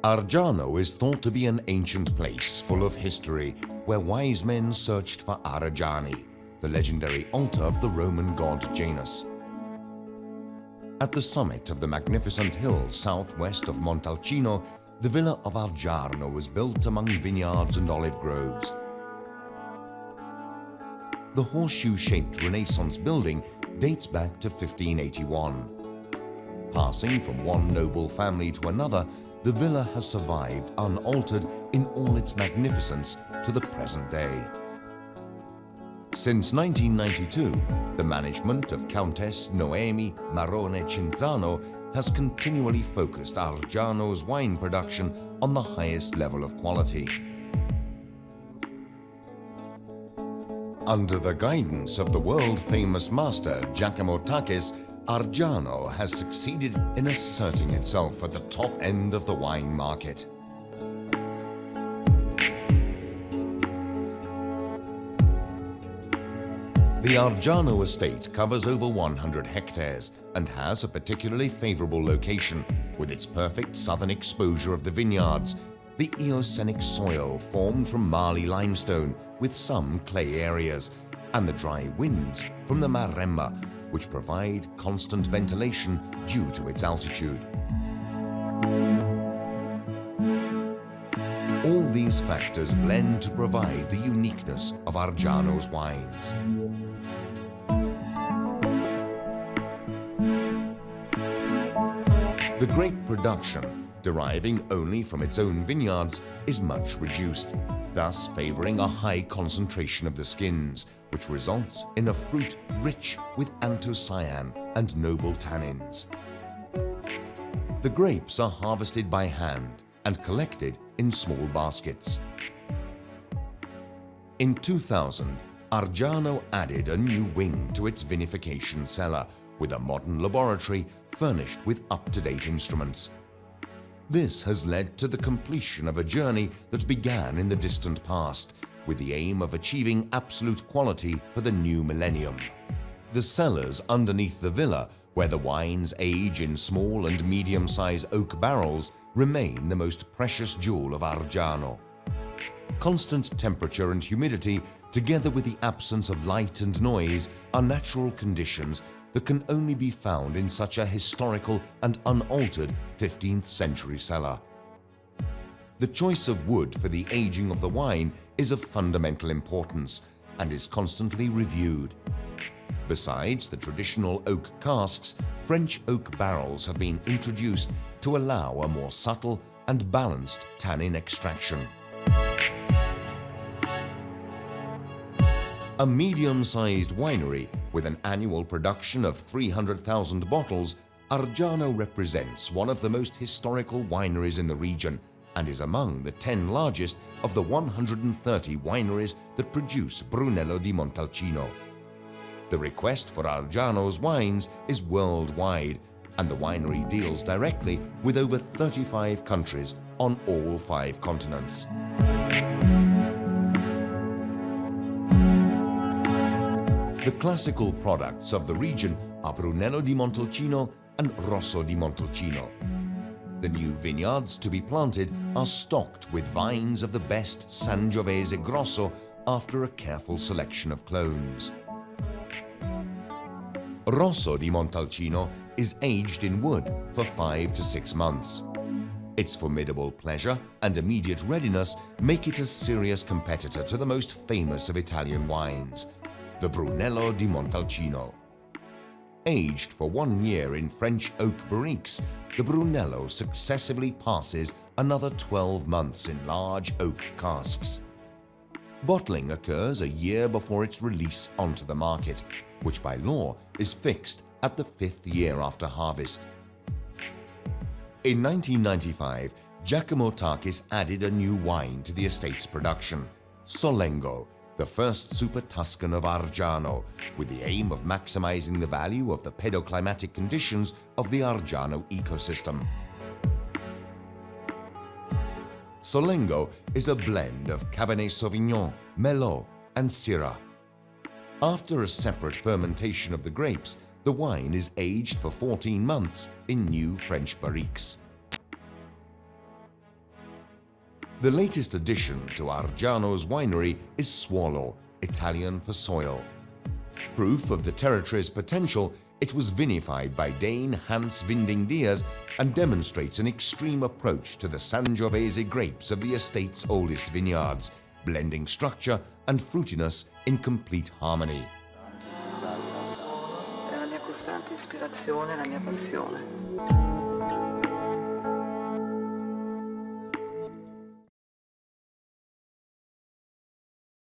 Argiano is thought to be an ancient place full of history where wise men searched for Argiani, the legendary altar of the Roman god Janus. At the summit of the magnificent hill southwest of Montalcino, the villa of Argiano was built among vineyards and olive groves. The horseshoe-shaped Renaissance building dates back to 1581. Passing from one noble family to another, the villa has survived unaltered in all its magnificence to the present day. Since 1992, the management of Countess Noemi Marone Cinzano has continually focused Argiano's wine production on the highest level of quality. Under the guidance of the world-famous master Giacomo Takis, Argiano has succeeded in asserting itself at the top end of the wine market. The Argiano estate covers over 100 hectares and has a particularly favorable location with its perfect southern exposure of the vineyards, the Eocenic soil formed from marly limestone with some clay areas, and the dry winds from the Maremma, which provide constant ventilation due to its altitude. All these factors blend to provide the uniqueness of Argiano's wines. The grape production, deriving only from its own vineyards, is much reduced, thus favoring a high concentration of the skins, which results in a fruit rich with anthocyan and noble tannins. The grapes are harvested by hand and collected in small baskets. In 2000, Argiano added a new wing to its vinification cellar with a modern laboratory furnished with up-to-date instruments. This has led to the completion of a journey that began in the distant past, with the aim of achieving absolute quality for the new millennium. The cellars underneath the villa, where the wines age in small and medium-sized oak barrels, remain the most precious jewel of Argiano. Constant temperature and humidity, together with the absence of light and noise, are natural conditions that can only be found in such a historical and unaltered 15th century cellar. The choice of wood for the aging of the wine is of fundamental importance and is constantly reviewed. Besides the traditional oak casks, French oak barrels have been introduced to allow a more subtle and balanced tannin extraction. A medium-sized winery with an annual production of 300,000 bottles, Argiano represents one of the most historical wineries in the region and is among the 10 largest of the 130 wineries that produce Brunello di Montalcino. The request for Argiano's wines is worldwide, and the winery deals directly with over 35 countries on all 5 continents. The classical products of the region are Brunello di Montalcino and Rosso di Montalcino. The new vineyards to be planted are stocked with vines of the best Sangiovese Grosso after a careful selection of clones. Rosso di Montalcino is aged in wood for 5 to 6 months. Its formidable pleasure and immediate readiness make it a serious competitor to the most famous of Italian wines, the Brunello di Montalcino. Aged for 1 year in French oak barriques, the Brunello successively passes another 12 months in large oak casks. Bottling occurs a year before its release onto the market, which by law is fixed at the 5th year after harvest. In 1995, Giacomo Takis added a new wine to the estate's production, Solengo, the first Super Tuscan of Argiano, with the aim of maximizing the value of the pedoclimatic conditions of the Argiano ecosystem. Solengo is a blend of Cabernet Sauvignon, Merlot, and Syrah. After a separate fermentation of the grapes, the wine is aged for 14 months in new French barriques. The latest addition to Argiano's winery is Swallow, Italian for soil. Proof of the territory's potential, it was vinified by Dane Hans Vinding Diaz and demonstrates an extreme approach to the Sangiovese grapes of the estate's oldest vineyards, blending structure and fruitiness in complete harmony. È la mia costante ispirazione, la mia passione.